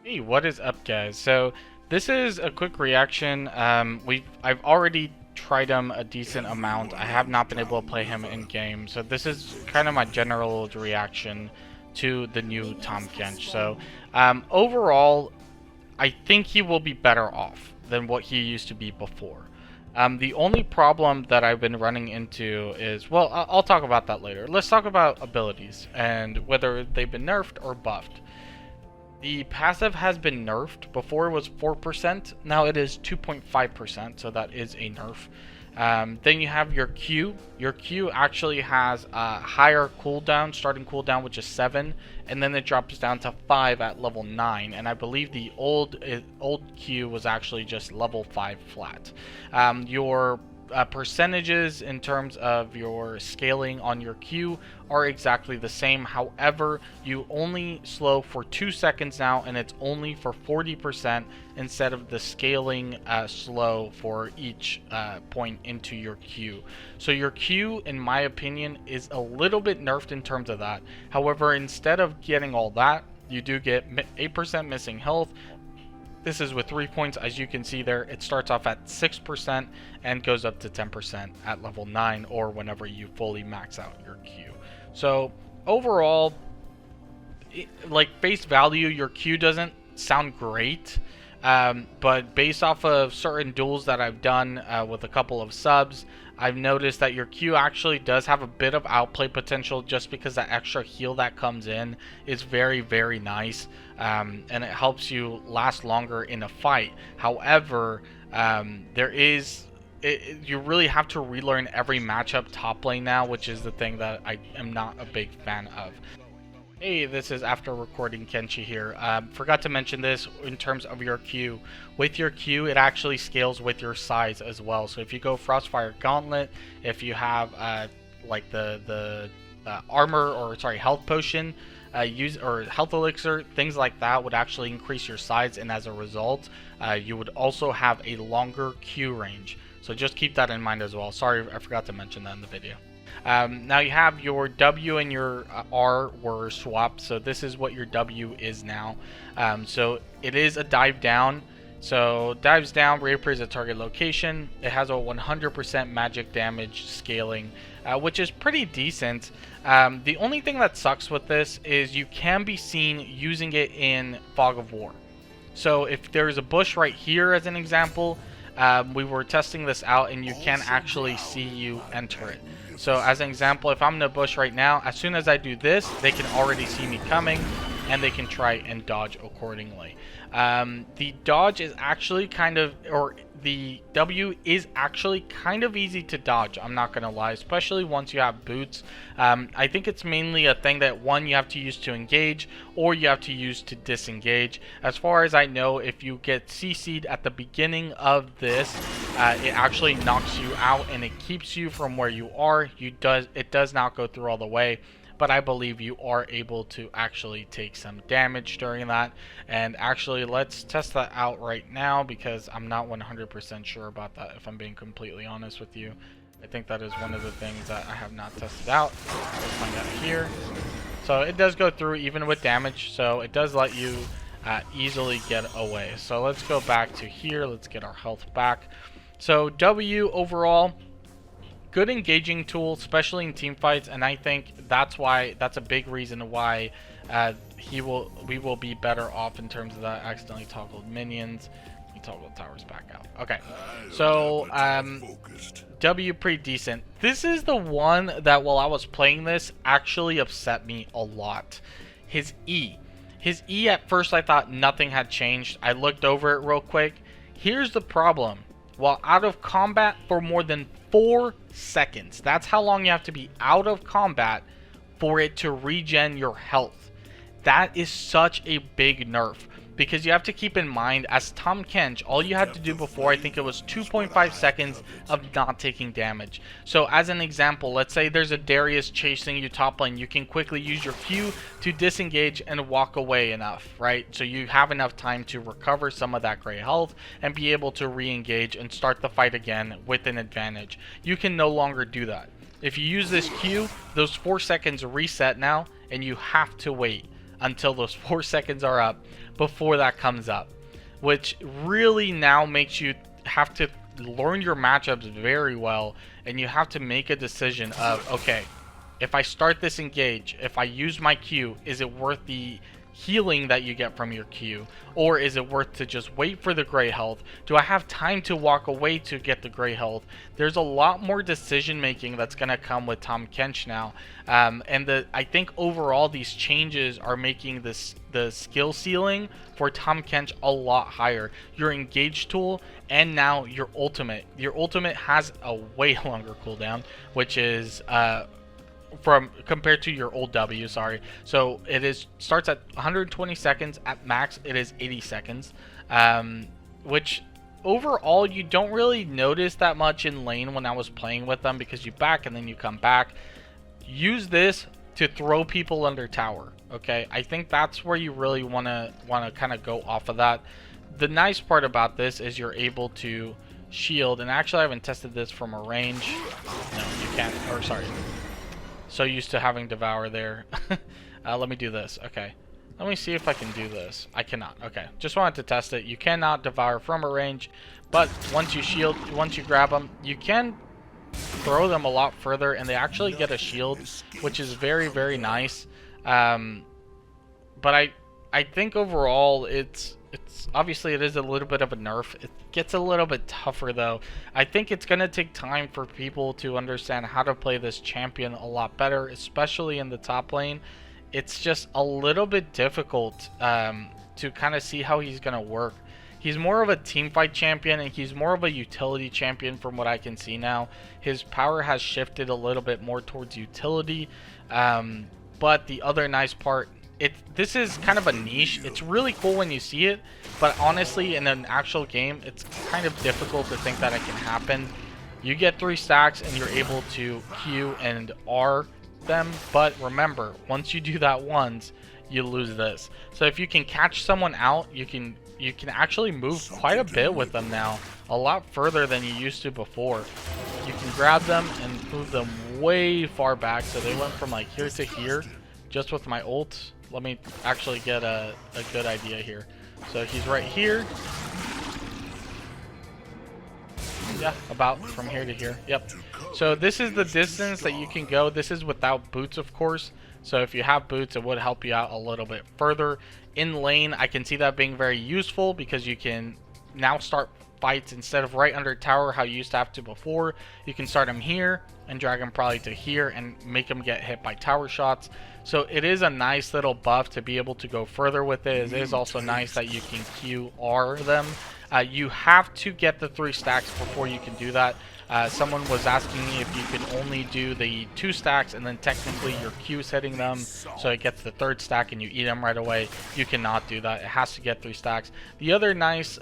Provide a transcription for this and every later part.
Hey, what is up, guys? So this is a quick reaction. I've already tried him a decent amount. I have not been able to play him in game, so this is kind of my general reaction to the new Tahm Kench. So overall, I think he will be better off than what he used to be before. The only problem that I've been running into is, well, I'll talk about that later. Let's talk about abilities and whether they've been nerfed or buffed. The passive has been nerfed. Before it was 4%, now it is 2.5%, so that is a nerf. Then you have your Q. Your Q actually has a higher cooldown, starting cooldown, which is 7, and then it drops down to 5 at level 9. And I believe the old Q was actually just level 5 flat. Your percentages in terms of your scaling on your Q are exactly the same. However, you only slow for 2 seconds now, and it's only for 40% instead of the scaling slow for each point into your Q. So your Q, in my opinion, is a little bit nerfed in terms of that. However, instead of getting all that, you do get 8% missing health. This is with 3 points. As you can see there, it starts off at 6% and goes up to 10% at level 9 or whenever you fully max out your Q. So overall, like face value, your Q doesn't sound great. But based off of certain duels that I've done with a couple of subs, I've noticed that your Q actually does have a bit of outplay potential, just because that extra heal that comes in is very, very nice, and it helps you last longer in a fight. However, you really have to relearn every matchup top lane now, which is the thing that I am not a big fan of. Hey, this is After Recording Kenchi here. Forgot to mention this in terms of your Q. With your Q, it actually scales with your size as well. So if you go Frostfire Gauntlet, if you have like the armor, or sorry, health potion, or health elixir, things like that would actually increase your size, and as a result, you would also have a longer Q range. So just keep that in mind as well. Sorry, I forgot to mention that in the video. Now you have your W and your R were swapped, so this is what your W is now. So it is a dive down. So dives down, reappears at target location. It has a 100% magic damage scaling, which is pretty decent. The only thing that sucks with this is you can be seen using it in Fog of War. So if there's a bush right here as an example, we were testing this out and you can actually see you enter it. So as an example, if I'm in a bush right now, as soon as I do this, they can already see me coming and they can try and dodge accordingly. The dodge is actually the W is actually kind of easy to dodge, I'm not gonna lie, especially once you have boots. I think it's mainly a thing that, one, you have to use to engage, or you have to use to disengage. As far as I know, if you get CC'd at the beginning of this, it actually knocks you out and it keeps you from where you are. It does not go through all the way, but I believe you are able to actually take some damage during that. And actually, let's test that out right now, because I'm not 100% sure about that, if I'm being completely honest with you. I think that is one of the things that I have not tested out. Let's find out here. So it does go through even with damage, so it does let you easily get away. So let's go back to here. Let's get our health back. So W overall, good engaging tool, especially in team fights, and I think that's a big reason why we will be better off in terms of that. Accidentally toggled minions. Let me toggle towers back out. Okay, so W pretty decent. This is the one that, while I was playing this, actually upset me a lot. His E. His E, at first I thought nothing had changed. I looked over it real quick. Here's the problem. While out of combat for more than 4 seconds, that's how long you have to be out of combat for it to regen your health. That is such a big nerf, because you have to keep in mind, as Tahm Kench, all you had to do before, I think it was 2.5 seconds of not taking damage. So as an example, let's say there's a Darius chasing you top lane, you can quickly use your Q to disengage and walk away enough, right? So you have enough time to recover some of that gray health and be able to re-engage and start the fight again with an advantage. You can no longer do that. If you use this Q, those 4 seconds reset now, and you have to wait until those 4 seconds are up before that comes up, which really now makes you have to learn your matchups very well, and you have to make a decision of, okay, if I start this engage, if I use my Q, is it worth the healing that you get from your Q, or is it worth to just wait for the gray health? Do I have time to walk away to get the gray health? There's a lot more decision making that's going to come with Tahm Kench now, and I think overall these changes are making the skill ceiling for Tahm Kench a lot higher. Your engage tool and now your ultimate has a way longer cooldown, which is from compared to your old W, sorry. So it starts at 120 seconds. At max it is 80 seconds, which overall you don't really notice that much in lane when I was playing with them, because you back and then you come back. Use this to throw people under tower, okay? I think that's where you really want to kind of go off of that. The nice part about this is you're able to shield, and actually I haven't tested this from a range. No, you can't, or sorry, so used to having Devour there. Let me do this. Okay, let me see if I can do this. I cannot. Okay, just wanted to test it. You cannot Devour from a range, but once you shield, once you grab them, you can throw them a lot further, and they actually get a shield, which is very, very nice. But I think overall it's obviously it is a little bit of a nerf. It gets a little bit tougher though. I think it's gonna take time for people to understand how to play this champion a lot better, especially in the top lane. It's just a little bit difficult to kind of see how he's gonna work. He's more of a teamfight champion, and he's more of a utility champion from what I can see now. His power has shifted a little bit more towards utility, but the other nice part, this is kind of a niche. It's really cool when you see it, but honestly in an actual game it's kind of difficult to think that it can happen. You get 3 stacks and you're able to Q and R them, but remember, once you do that once, you lose this. So if you can catch someone out, you can actually move quite a bit with them now, a lot further than you used to before. You can grab them and move them way far back, so they went from like here to here just with my ult. Let me actually get a good idea here. So he's right here. Yeah, about from here to here. Yep. So this is the distance that you can go. This is without boots, of course. So if you have boots, it would help you out a little bit further. In lane, I can see that being very useful, because you can now start fights instead of right under tower how you used to have to before. You can start him here and drag him probably to here and make him get hit by tower shots. So it is a nice little buff to be able to go further with it. It is also nice that you can QR them. You have to get the 3 stacks before you can do that. Someone was asking me if you could only do the 2 stacks and then technically your Q's hitting them, so it gets the 3rd stack and you eat them right away. You cannot do that. It has to get 3 stacks. The other nice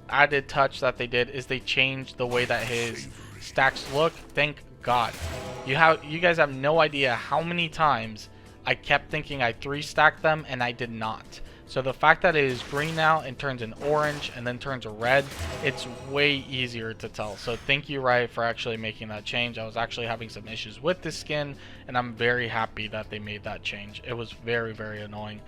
added touch that they did is they changed the way that his stacks look. Thank God. You guys have no idea how many times I kept thinking I 3-stacked them and I did not. So the fact that it is green now and turns an orange and then turns a red, it's way easier to tell. So thank you, Riot, for actually making that change. I was actually having some issues with this skin, and I'm very happy that they made that change. It was very, very annoying.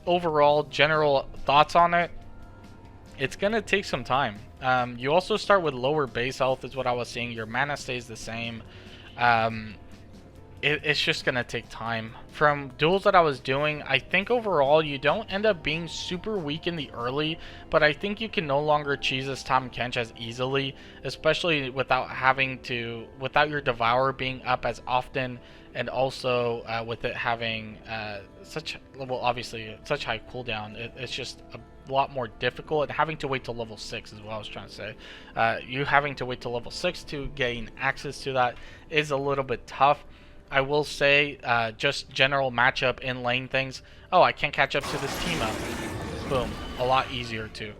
Overall, general thoughts on it, it's going to take some time. You also start with lower base health is what I was seeing. Your mana stays the same. It's just going to take time. From duels that I was doing, I think overall you don't end up being super weak in the early, but I think you can no longer cheese this Tahm Kench as easily, especially without your Devour being up as often, and also with it having obviously such high cooldown. It's just a lot more difficult, and having to wait till level 6 is what I was trying to say. You having to wait till level 6 to gain access to that is a little bit tough. I will say, just general matchup in lane things. Oh, I can't catch up to this team up. Boom. A lot easier too.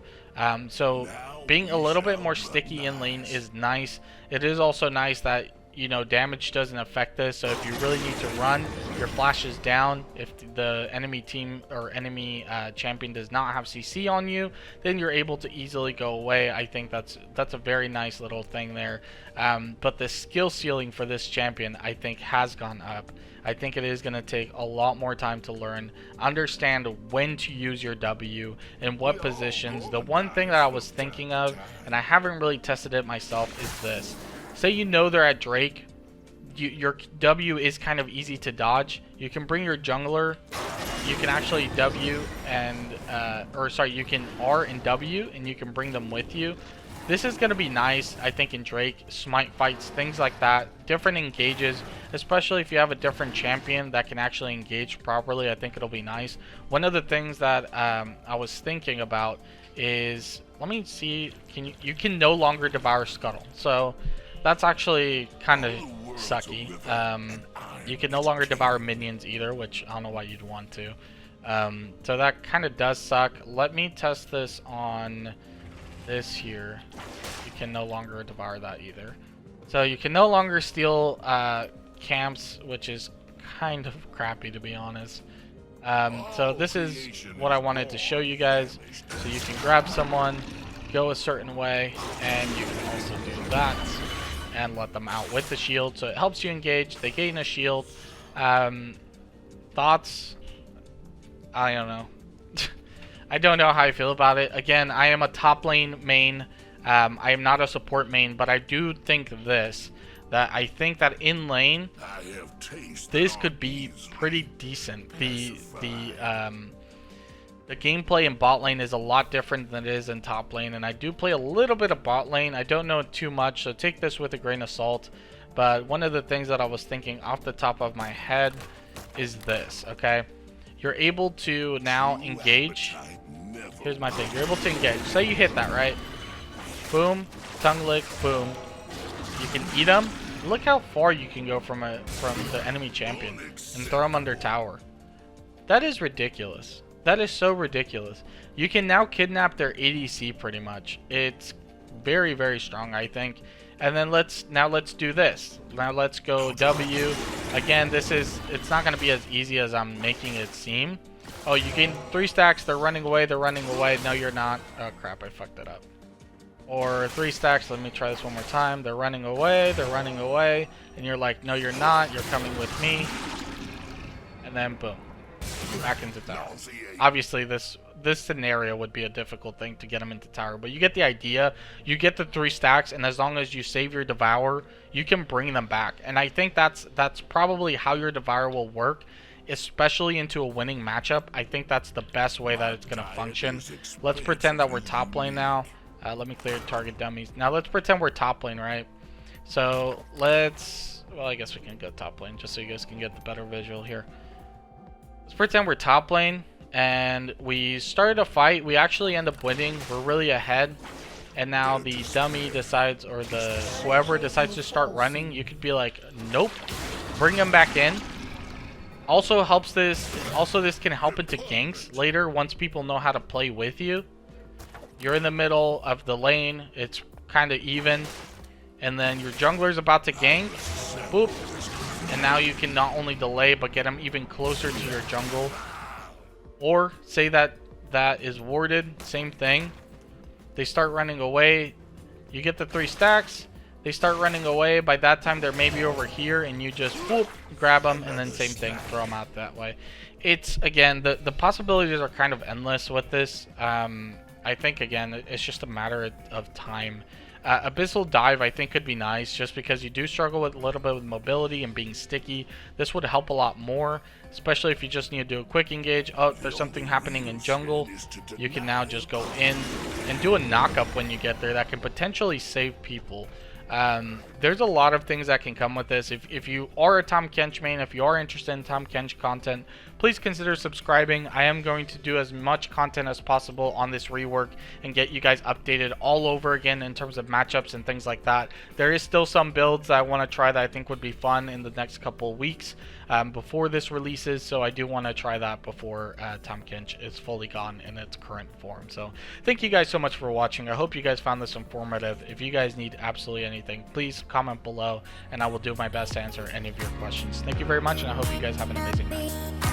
So being a little bit more sticky in lane is nice. It is also nice that you know, damage doesn't affect this. So if you really need to run, your flash is down. If the enemy team or enemy champion does not have CC on you, then you're able to easily go away. I think that's a very nice little thing there. But the skill ceiling for this champion, I think, has gone up. I think it is going to take a lot more time to learn, understand when to use your W, in what positions. The one thing that I was thinking of, and I haven't really tested it myself, is this. Say you know they're at Drake, your W is kind of easy to dodge. You can bring your jungler, you can actually W and, you can R and W, and you can bring them with you. This is going to be nice, I think, in Drake, smite fights, things like that, different engages, especially if you have a different champion that can actually engage properly. I think it'll be nice. One of the things that I was thinking about is, let me see, you can no longer devour Scuttle. So that's actually kind of sucky. You can no longer devour minions either, which I don't know why you'd want to. So that kind of does suck. Let me test this on this here. You can no longer devour that either. So you can no longer steal camps, which is kind of crappy, to be honest. So this is what I wanted to show you guys. So you can grab someone, go a certain way, and you can also do that and let them out with the shield. So it helps you engage. They gain a shield. Thoughts? I don't know. I don't know how I feel about it. Again, I am a top lane main. I am not a support main, but I do think that I think that in lane, this could be pretty decent. The gameplay in bot lane is a lot different than it is in top lane, and I do play a little bit of bot lane. I don't know too much, so take this with a grain of salt. But one of the things that I was thinking off the top of my head is this, okay? You're able to now engage. Here's my thing. You're able to engage. Say you hit that, right? Boom. Tongue lick. Boom. You can eat them. Look how far you can go from the enemy champion and throw them under tower. That is ridiculous. That is so ridiculous. You can now kidnap their ADC pretty much. It's very, very strong, I think. And then let's do this. Now let's go W. Again, it's not going to be as easy as I'm making it seem. Oh, you gain 3 stacks. They're running away. They're running away. No, you're not. Oh, crap. I fucked it up. Or 3 stacks. Let me try this one more time. They're running away. They're running away. And you're like, no, you're not. You're coming with me. And then, boom. Back into tower. Obviously, this scenario would be a difficult thing to get them into tower. But you get the idea. You get the 3 stacks. And as long as you save your Devour, you can bring them back. And I think that's probably how your Devour will work. Especially into a winning matchup. I think that's the best way that it's going to function. Let's pretend that we're top lane now. Let me clear target dummies. Now let's pretend we're top lane, right? So let's... Well, I guess we can go top lane just so you guys can get the better visual here. Let's pretend we're top lane and we started a fight. We actually end up winning. We're really ahead. And now the dummy decides, or whoever decides to start running. You could be like, nope. Bring them back in. Also this can help into ganks later once people know how to play with you. You're in the middle of the lane, it's kind of even, and then your jungler's about to gank, boop, and now you can not only delay but get them even closer to your jungle. Or say that is warded, same thing. They start running away, you get the 3 stacks. They start running away. By that time, they're maybe over here, and you just whoop, grab them, and then same thing, throw them out that way. It's, again, the possibilities are kind of endless with this. I think, again, it's just a matter of time. Abyssal Dive, I think, could be nice, just because you do struggle with a little bit with mobility and being sticky. This would help a lot more, especially if you just need to do a quick engage. Oh, there's something happening in jungle. You can now just go in and do a knock-up when you get there that can potentially save people. There's a lot of things that can come with this. If you are a Tahm Kench main, if you are interested in Tahm Kench content, please consider subscribing. I am going to do as much content as possible on this rework and get you guys updated all over again in terms of matchups and things like that. There is still some builds that I want to try that I think would be fun in the next couple of weeks before this releases, so I do want to try that before Tahm Kench is fully gone in its current form. So thank you guys so much for watching. I hope you guys found this informative. If you guys need absolutely anything, please comment below and I will do my best to answer any of your questions. Thank you very much, and I hope you guys have an amazing night.